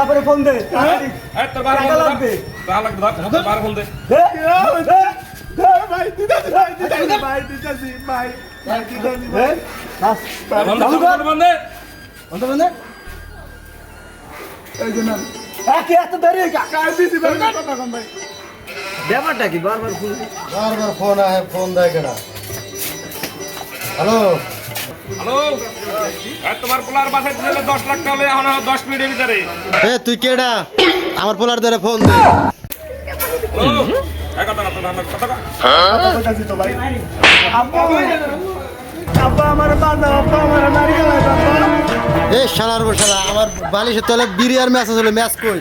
বাপরে ফোন দে এই তোর বাবার টাকা লাগবে তোর বাবার ফোন দে ভাই দিতাছি ভাই দিতাছি ভাই ফোন দে বন্ধ এই জন্য একে এত দেরি কাজ দিছি ভাই কথা কম ভাই ব্যাপারটা কি বারবার ফোন আহে ফোন দেয় কেনা হ্যালো হ্যালো এই তোমার পোলার বাসায় দিলে 10 লাখ টাকা হলে এখন 10 মিনিটের ভিতরে এ তুই কেডা আমার পোলার ধরে ফোন দে হ্যালো এই কথা না তো আমার কথা বলতাছি তো ভাই আব্বা আমার বাবা আব্বা আমার নারকেল আব্বা এ শালার বসালা আমার বালিশের তলে বিরিয়ার ম্যাচ আছে ম্যাচ কই